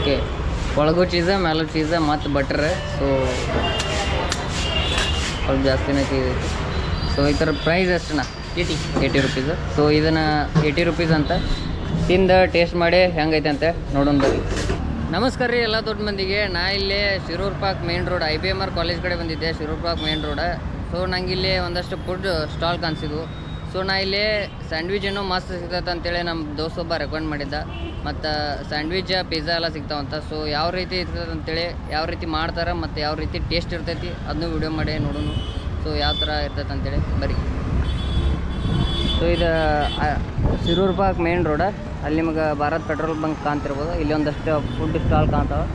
Okay, ಒಳಗೂ cheese ಮೇಲೂ cheese ಮತ್ತು ಬಟ್ರ್. ಸೊ ಸ್ವಲ್ಪ ಜಾಸ್ತಿನೇ ಚೀಸ್ ಐತಿ. ಸೊ ಈ ಥರ ಪ್ರೈಸ್ ಎಷ್ಟಣ್ಣ? 80 ರುಪೀಸು. ಸೊ ಇದನ್ನು 80 ರುಪೀಸ್ ಅಂತ ತಿಂದು ಟೇಸ್ಟ್ ಮಾಡಿ ಹೆಂಗೈತೆ ಅಂತ ನೋಡೋಣ ಬರ್ರಿ. ನಮಸ್ಕಾರ ರೀ ಎಲ್ಲ ದೊಡ್ಡ ಮಂದಿಗೆ. ನಾ ಇಲ್ಲೇ Shiroor park main road IBMR college ಕಡೆ ಬಂದಿದ್ದೆ, Shiroor park main road. So ನಂಗೆ ಇಲ್ಲಿ ಒಂದಷ್ಟು ಫುಡ್ ಸ್ಟಾಲ್ ಕಾಣಿಸಿದ್ವು. ಸೊ ನಾ ಇಲ್ಲಿ ಸ್ಯಾಂಡ್ವಿಚ್ ಏನೋ ಮಸ್ತ್ ಸಿಗ್ತೈತೆ ಅಂತೇಳಿ ನಮ್ಮ ದೋಸ್ತ ಒಬ್ಬ ರೆಕಮೆಂಡ್ ಮಾಡಿದ್ದ. ಮತ್ತು ಸ್ಯಾಂಡ್ವಿಚ್ ಪಿಜ್ಜಾ ಎಲ್ಲ ಸಿಗ್ತಾವಂತ. ಸೊ ಯಾವ ರೀತಿ ಇರ್ತೈತೆ ಅಂತೇಳಿ, ಯಾವ ರೀತಿ ಮಾಡ್ತಾರೆ ಮತ್ತು ಯಾವ ರೀತಿ ಟೇಸ್ಟ್ ಇರ್ತೈತಿ ಅದನ್ನೂ ವಿಡಿಯೋ ಮಾಡಿ ನೋಡೋಣ. ಸೊ ಯಾವ ಥರ ಇರ್ತೈತೆ ಅಂತೇಳಿ ಬರೀ. ಸೊ ಇದು ಶಿರೂರು ಪಾರ್ಕ್ ಮೇನ್ ರೋಡ. ಅಲ್ಲಿ ನಿಮಗೆ ಭಾರತ್ ಪೆಟ್ರೋಲ್ ಬಂಕ್ ಕಾಣ್ತಿರ್ಬೋದು. ಇಲ್ಲಿ ಒಂದಷ್ಟು ಫುಡ್ ಸ್ಟಾಲ್ ಕಾಣ್ತಾವೆ.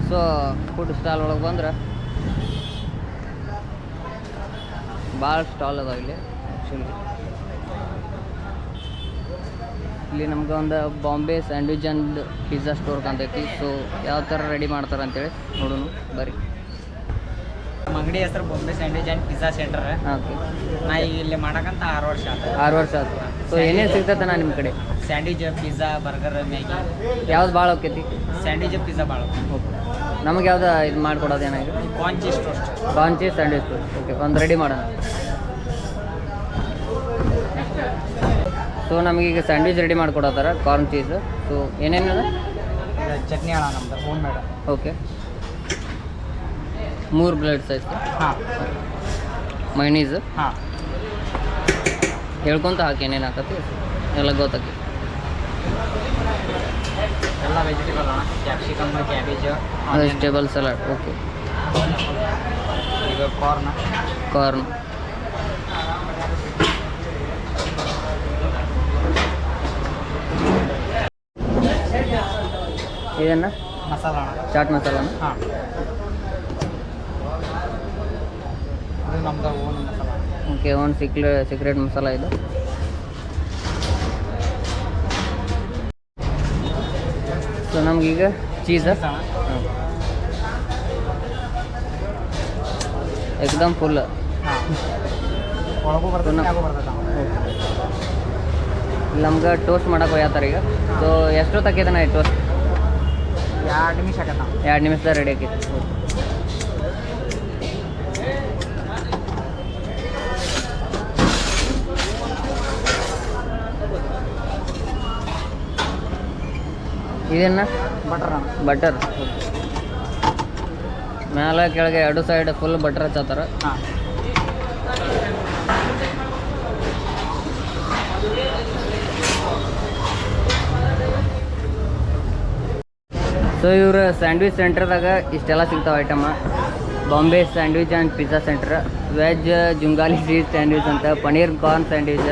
ಸೊ ಫುಡ್ ಸ್ಟಾಲ್ ಒಳಗೆ ಬಂದ್ರೆ ಭಾಳ ಸ್ಟಾಲ್ ಅದಾವೆ ಇಲ್ಲಿ. ಆ್ಯಕ್ಚುಲಿ ಇಲ್ಲಿ ನಮ್ಗೆ ಒಂದು Bombay sandwich and pizza store ಕಾಣ್ತೈತಿ. ಸೊ ಯಾವ ಥರ ರೆಡಿ ಮಾಡ್ತಾರೆ ಅಂತೇಳಿ ನೋಡೋಣ ಬರ್ರಿ. ನಮ್ಮ ಅಂಗಡಿ ಹೆಸರು Bombay sandwich and pizza centre. Okay, ನಾ ಈಗ ಇಲ್ಲಿ ಮಾಡಕ್ಕಂತ 6 ವರ್ಷ ಆಯ್ತು. 6 ವರ್ಷ ಆಯ್ತು. ಸೊ ಏನೇನು ಸಿಗ್ತೈತೆ ನಾ ನಿಮ್ಮ ಕಡೆ? Sandwich, pizza, burger, Maggi. ಯಾವ್ದು ಭಾಳ ಹೋಗ್ತೈತಿ? ಸ್ಯಾಂಡ್ವಿಚ್, ಪಿಜ್ಜಾ ಭಾಳ. ಓಕೆ, ನಮಗೆ ಯಾವ್ದು ಇದು ಮಾಡಿಕೊಡೋದು ಏನಾಗಿದೆ? Corn cheese toast. Corn cheese sandwich toast. Okay, ಒಂದು ರೆಡಿ ಮಾಡೋಣ. ಸೊ ನಮಗೀಗ ಸ್ಯಾಂಡ್ವಿಚ್ ರೆಡಿ ಮಾಡಿಕೊಡತ್ತಾರ ಕಾರ್ನ್ ಚೀಸ್. ಸೊ ಏನೇನು ಚಟ್ನಿ ಅಣ್ಣ ನಮ್ದು home made. Okay, 3 bread size. ಹಾಂ, ಮೈನೀಸ್. ಹಾಂ, ಹೇಳ್ಕೊತ ಹಾಕಿ ಏನೇನು ಹಾಕತ್ತಿ ಎಲ್ಲ ಗೊತ್ತಾಕಿ. ಎಲ್ಲ ವೆಜಿಟೇಬಲ್ ಅಣ್ಣ. Capsicum, cabbage, vegetable salad. Okay, ಈಗ ಕಾರ್ನ್. ಇದನ್ನು ಮಸಾಲ ಅಣ್ಣ. ಚಾಟ್ ಮಸಾಲಾನ? ಹಾಂ, ಇದು ನಮ್ದು ಓನ್ ಮಸಾಲ. ಓಕೆ, ಒಂದು ಸೀಕ್ರೆಟ್ ಮಸಾಲ ಇದು. ಸೊ ನಮಗೀಗ ಚೀಸ್ ಏಕದಮ್ ಫುಲ್. ಹಾಂ, ಒಳಗೂ ಬರ್ತದೆ, ಮ್ಯಾಗೂ ಬರ್ತದೆ. ನಮ್ಗೆ ಟೋಸ್ಟ್ ಮಾಡೋಕೆ ಹೋಗ್ತಾರೆ ಈಗ. ಸೊ ಎಷ್ಟೊತ್ತಾಕೈತೆ ನಾ ಟೋಸ್ಟ್? 2 ನಿಮಿಷ ಆಗತ್ತ. 2 ನಿಮಿಷದಾಗ ರೆಡಿ ಆಕೈತಿ. ಇದನ್ನು ಬಟರ್ ಮ್ಯಾಲೆ ಕೆಳಗೆ 2 ಸೈಡ್ ಫುಲ್ ಬಟರ್ ಹಚ್ಚತ್ತಾರ. ಹಾಂ, ಸೊ ಇವ್ರ ಸ್ಯಾಂಡ್ವಿಚ್ ಸೆಂಟರ್ದಾಗ ಇಷ್ಟೆಲ್ಲ ಸಿಗ್ತಾವೆ ಐಟಮ. Bombay sandwich and pizza center, veg ಜುಂಗಾಲಿ ಚೀಸ್ ಸ್ಯಾಂಡ್ವಿಚ್ ಅಂತ, paneer corn sandwich,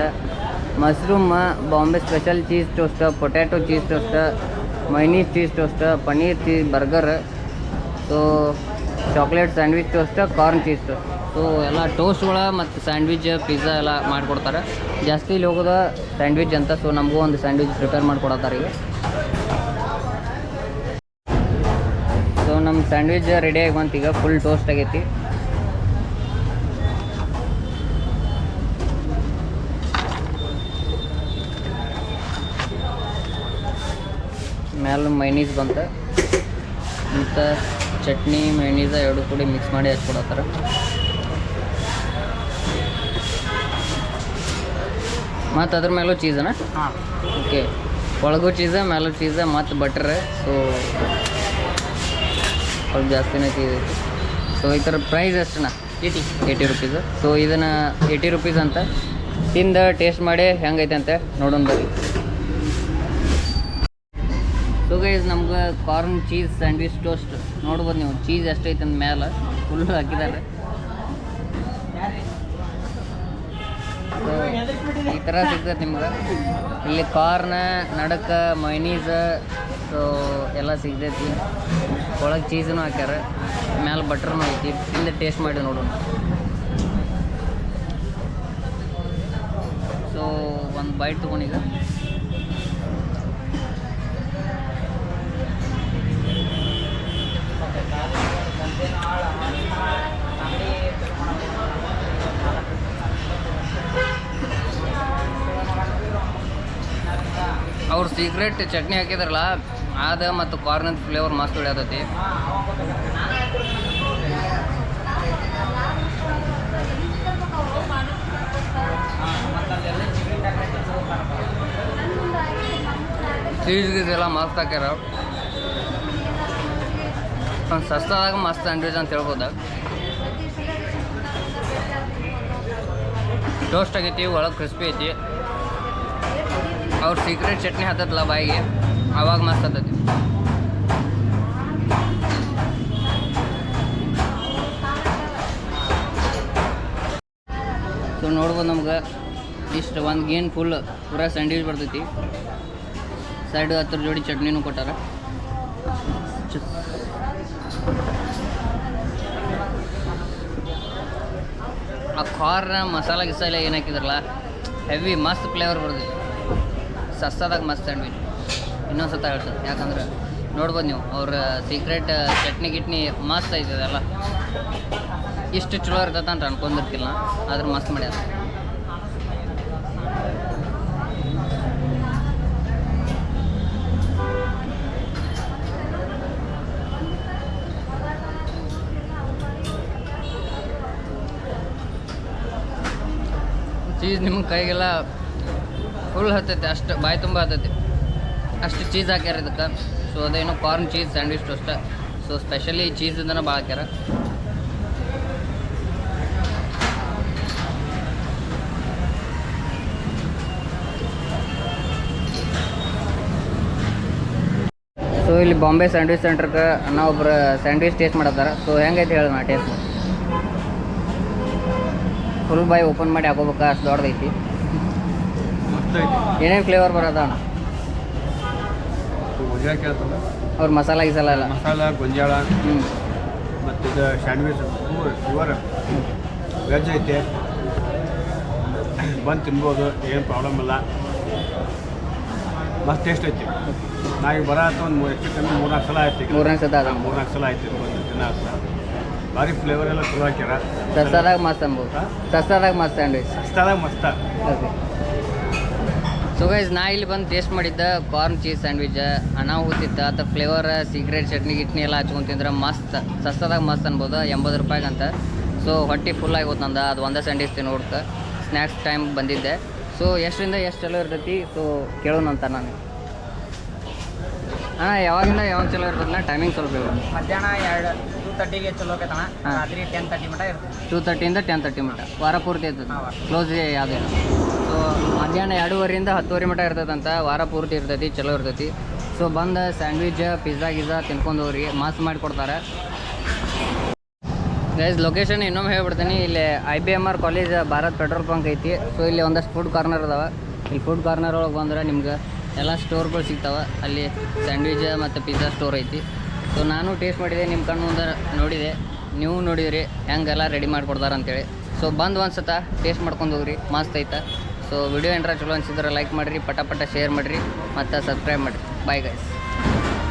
mushroom Bombay special cheese toast, potato cheese toast, mayonnaise cheese toast, paneer cheese burger, so chocolate sandwich toast, corn cheese toast. So ಎಲ್ಲ ಟೋಸ್ಟ್ಗಳ ಮತ್ತು ಸ್ಯಾಂಡ್ವಿಚ್ ಪಿಜ್ಜಾ ಎಲ್ಲ ಮಾಡಿಕೊಡ್ತಾರೆ. ಜಾಸ್ತಿ ಇಲ್ಲಿ ಹೋಗೋದು ಸ್ಯಾಂಡ್ವಿಚ್ ಅಂತ. ಸೊ ನಮಗೂ ಒಂದು ಸ್ಯಾಂಡ್ವಿಚ್ ಪ್ರಿಪೇರ್ ಮಾಡಿಕೊಡತ್ತಾರೆ ಈಗ. ಸೊ ನಮ್ಮ ಸ್ಯಾಂಡ್ವಿಚ್ ರೆಡಿಯಾಗಿ ಬಂತು. ಈಗ ಫುಲ್ ಟೋಸ್ಟ್ ಆಗೈತಿ. ಮ್ಯಾಲೆ ಮೈನೀಸ್ ಬಂತು ಮತ್ತು ಚಟ್ನಿ ಮೈನೀಸ 2 ಕೂಡಿ ಮಿಕ್ಸ್ ಮಾಡಿ ಹಚ್ಕೊಡತ್ತಾರೆ. ಮತ್ತು ಅದ್ರ ಮೇಲೂ ಚೀಸನ? ಹಾಂ, ಓಕೆ, ಒಳಗೂ ಚೀಸ ಮೇಲೂ ಚೀಸ ಮತ್ತು ಬಟ್ರ್. ಸೊ ಸ್ವಲ್ಪ ಜಾಸ್ತಿನೇ ಚೀಸ್ ಐತಿ. ಸೊ ಈ ಥರ ಪ್ರೈಸ್ ಎಷ್ಟಣ್ಣ? 80 ರುಪೀಸು. ಸೊ ಇದನ್ನು 80 ರುಪೀಸ್ ಅಂತ ತಿಂದು ಟೇಸ್ಟ್ ಮಾಡಿ ಹೆಂಗೈತೆ ಅಂತ ನೋಡೋಣ ಬರ್ರಿ. ಸೊ ಗೈಸ್, ನಮ್ಗೆ ಕಾರ್ನ್ ಚೀಸ್ ಸ್ಯಾಂಡ್ವಿಚ್ ಟೋಸ್ಟ್ ನೋಡ್ಬೋದು ನೀವು. ಚೀಸ್ ಎಷ್ಟೈತೆ ಅಂದ ಮೇಲೆ ಫುಲ್ ಹಾಕಿದ್ದಾರೆ. ಸೊ ಈ ಥರ ಸಿಗ್ತದೆ ನಿಮ್ಗೆ. ಇಲ್ಲಿ ಕಾರ್ನ್ ನಡಕ್ಕೆ ಮೈನೀಸ್ ಸೊ ಎಲ್ಲ ಸಿಗ್ತೈತಿ. ಒಳಗೆ ಚೀಸೂ ಹಾಕ್ಯಾರ, ಮ್ಯಾಲೆ ಬಟ್ರನೂ ಐತಿ. ತಿಂದು ಟೇಸ್ಟ್ ಮಾಡಿ ನೋಡೋಣ. ಸೊ ಒಂದು ಬೈಟ್ ತೊಗೊಂಡೀಗ. ಅವ್ರು ಸೀಕ್ರೆಟ್ ಚಟ್ನಿ ಹಾಕಿದ್ರಲ್ಲ ಆದ ಮತ್ತು ಕಾರ್ನ್ ಫ್ಲೇವರ್ ಮಸ್ತ್ ಹೊಡ್ಯತೈತಿ. ಚೀಸ್ ಗೀಸ್ ಮಸ್ತ್ ಹಾಕ್ಯಾರ. ಒಂದು ಸಸ್ತಾದಾಗ ಮಸ್ತ್ ಸ್ಯಾಂಡ್ವಿಚ್ ಅಂತ ಹೇಳ್ಬೋದು. ಟೋಸ್ಟ್ ಆಗೈತಿ, ಒಳಗೆ ಕ್ರಿಸ್ಪಿ ಐತಿ. ಅವ್ರ ಸೀಕ್ರೆಟ್ ಚಟ್ನಿ ಹತ್ತಲ್ಲ ಬಾಯಿಗೆ, ಅವಾಗ ಮಸ್ತ್ ಹತ್ತೈತಿ. ಸೊ ನೋಡ್ಬೋದು ನಮ್ಗೆ ಇಷ್ಟು ಒಂದು ಗೇನ್ ಫುಲ್ ಪೂರಾ ಸ್ಯಾಂಡ್ವಿಚ್ ಬರ್ತೈತಿ. ಸೈಡ್ ಹತ್ರ ಜೋಡಿ ಚಟ್ನಿನೂ ಕೊಟ್ಟಾರ. ಆ ಕಾರ್ನ ಮಸಾಲ ಗಿಸಾಲ ಏನು ಹಾಕಿದ್ರಲ್ಲ ಹೆವಿ ಮಸ್ತ್ ಫ್ಲೇವರ್ ಬರ್ತೈತಿ. ಸಸ್ತಾದಾಗ ಮಸ್ತ್ ಸ್ಯಾಂಡ್ವಿಚ್. ಇನ್ನೊಂದು ಸತ ಹೇಳ್ತದೆ, ಯಾಕಂದ್ರೆ ನೋಡ್ಬೋದು ನೀವು ಅವ್ರ ಸೀಕ್ರೆಟ್ ಚಟ್ನಿ ಗಿಟ್ನಿ ಮಸ್ತ್ ಐತದೆ ಎಲ್ಲ. ಇಷ್ಟು ಚಲೋ ಇರ್ತದೆ ಅಂತ ಅನ್ಕೊಂಡಿರ್ತಿಲ್ಲ, ಆದ್ರೆ ಮಸ್ತ್ ಮಾಡ್ಯಾರ. ಚೀಸ್ ನಿಮ್ಗೆ ಕೈಗೆಲ್ಲ ಫುಲ್ ಹತ್ತೈತೆ, ಅಷ್ಟು ಬಾಯಿ ತುಂಬ ಹತ್ತೈತಿ. ಅಷ್ಟು ಚೀಸ್ ಹಾಕ್ಯಾರ ಇದಕ್ಕೆ. ಸೊ ಅದೇನೋ corn cheese sandwich toast. So specially ಚೀಸಿಂದನೇ ಭಾಳ ಹಾಕ್ಯಾರ. ಸೊ ಇಲ್ಲಿ ಬಾಂಬೆ ಸ್ಯಾಂಡ್ವಿಚ್ ಸೆಂಟ್ರ್ಗೆ ನಾವು ಒಬ್ರು ಸ್ಯಾಂಡ್ವಿಚ್ ಟೇಸ್ಟ್ ಮಾಡತ್ತಾರ. ಸೊ ಹೆಂಗೈತೆ ಹೇಳಿ ನಾ ಟೇಸ್ಟ್ ಫುಲ್ ಬಾಯಿ ಓಪನ್ ಮಾಡಿ ಹಾಕೋಬೇಕಾ, ಅಷ್ಟು ದೊಡ್ಡದೈತಿ. ಏನೇನು ಫ್ಲೇವರ್ ಬರೋದ ಅಣ್ಣ? ಅವ್ರ ಮಸಾಲ ಗಿಸಾಲ ಎಲ್ಲ ಮಸಾಲ ಗೊಂಜಾಳ ಮತ್ತು ಇದು ಸ್ಯಾಂಡ್ವಿಚ್ ಪ್ಯೂರ್ ವೆಜ್ ಐತೆ. ಬಂದು ತಿನ್ಬೋದು, ಏನು ಪ್ರಾಬ್ಲಮ್ ಇಲ್ಲ. ಮಸ್ತ್ ಟೇಸ್ಟ್ ಐತಿ. ನಾವೀಗ ಬರತ್ತ ಒಂದು ಹೆಚ್ಚು ಕಮ್ಮಿ 3-4 ಸಲ ಆಯ್ತು. 3-4 ಸತ ಅದ. 3-4 ಸಲ ಆಯ್ತು ಬಂದು ತಿನ್ನತ್ತ. ಭಾರಿ ಫ್ಲೇವರ್ ಎಲ್ಲ ಚಲೋ ಹಾಕ್ಯಾರ. ಸಸ್ತಾದಾಗ ಮಸ್ತ್ ಅನ್ಬೋದು. ಸಸ್ತಾದಾಗ ಮಸ್ತ್ ಸ್ಯಾಂಡ್ವಿಚ್. ಸಸ್ತಾದಾಗ ಮಸ್ತ. ಓಕೆ. ಸೊ ಗೈಸ್ ನಾ ಇಲ್ಲಿ ಬಂದು ಟೇಸ್ಟ್ ಮಾಡಿದ್ದ ಕಾರ್ನ್ ಚೀಸ್ ಸ್ಯಾಂಡ್ವಿಚ್ ಅನಾಹುತಿತ್ತು. ಅಥವಾ ಫ್ಲೇವರ್ ಸೀಕ್ರೆಟ್ ಚಟ್ನಿ ಗಿಟ್ನಿ ಎಲ್ಲ ಹಚ್ಕೊಂಡು ತಿಂದ್ರೆ ಮಸ್ತ್ ಸಸ್ತಾದಾಗ ಮಸ್ತ್ ಅನ್ಬೋದು. 80 ರೂಪಾಯಿಗಂತ. ಸೊ ಹೊಟ್ಟೆ ಫುಲ್ ಆಗೋದು ನಂದು. ಅದು ಒಂದೇ ಸ್ಯಾಂಡ್ವಿಚ್ ತಿನ್ನೋಡ್ಕೆ ಸ್ನ್ಯಾಕ್ಸ್ ಟೈಮ್ ಬಂದಿದ್ದೆ. ಸೊ ಎಷ್ಟರಿಂದ ಎಷ್ಟು ಚಲೋ ಇರ್ತೈತಿ ಸೊ ಕೇಳೋಣಂತ ನಾನು. ಹಾಂ ಯಾವಾಗಿಂದ ಯಾವಾಗ ಚಲೋ ಇರ್ತದಲ್ಲ ಟೈಮಿಂಗ್ ಸ್ವಲ್ಪ ಹೇಳಿ. ಮಧ್ಯಾಹ್ನ 2:30ಗೆ ಚಲೋ ಆಕೈತಣ್ಣ. ರಾತ್ರಿ 10:30 ಮಟ ಇರ್ತದೆ. 2:30 ಇಂದ 10:30 ಮಟ ವಾರ ಪೂರ್ತಿ ಇರ್ತದೆ. ಕ್ಲೋಸ್ ಯಾವುದಿಲ್ಲ. ಸೊ ಮಧ್ಯಾಹ್ನ 2:30 ಇಂದ 10:00 ಮಟ ಇರ್ತದಂತ. ವಾರ ಪೂರ್ತಿ ಇರ್ತೈತಿ, ಚಲೋ ಇರ್ತೈತಿ. ಸೊ ಬಂದು ಸ್ಯಾಂಡ್ವಿಚ್ ಪಿಜ್ಜಾ ಗಿಜ್ಜಾ ತಿನ್ಕೊಂಡು ಹೋಗ್ರಿ, ಮಸ್ತ್ ಮಾಡಿಕೊಡ್ತಾರೆ. ಗೈಸ್ ಲೊಕೇಶನ್ ಇನ್ನೊಮ್ಮೆ ಹೇಳ್ಬಿಡ್ತೀನಿ. ಇಲ್ಲಿ IBMR college Bharat petrol bunk ಐತಿ. ಸೊ ಇಲ್ಲಿ ಒಂದಷ್ಟು ಫುಡ್ ಕಾರ್ನರ್ ಅದಾವೆ. ಇಲ್ಲಿ ಫುಡ್ ಕಾರ್ನರ್ ಒಳಗೆ ಬಂದ್ರೆ ನಿಮ್ಗೆ ಎಲ್ಲ ಸ್ಟೋರ್ಗಳು ಸಿಗ್ತಾವೆ. ಅಲ್ಲಿ ಸ್ಯಾಂಡ್ವಿಚ್ ಮತ್ತು ಪಿಜ್ಜಾ ಸ್ಟೋರ್ ಐತಿ. ಸೊ ನಾನು ಟೇಸ್ಟ್ ಮಾಡಿದೆ, ನಿಮ್ಮ ಕಣ್ಣು ಮುಂದೆ ನೋಡಿದೆ, ನೀವು ನೋಡಿದ್ರಿ ಹೆಂಗೆಲ್ಲ ರೆಡಿ ಮಾಡಿಕೊಡ್ತಾರೆ ಅಂತೇಳಿ. ಸೊ ಬಂದು ಒಂದು ಸತ ಟೇಸ್ಟ್ ಮಾಡ್ಕೊಂಡು ಹೋಗ್ರಿ, ಮಸ್ತ್ ಐತೆ. ಸೊ ವಿಡಿಯೋ ಏನಾರ ಚಲೋ ಅನ್ಸಿದ್ರೆ ಲೈಕ್ ಮಾಡಿರಿ, ಪಟ ಶೇರ್ ಮಾಡಿರಿ ಮತ್ತು ಸಬ್ಸ್ಕ್ರೈಬ್ ಮಾಡಿರಿ. Bye guys.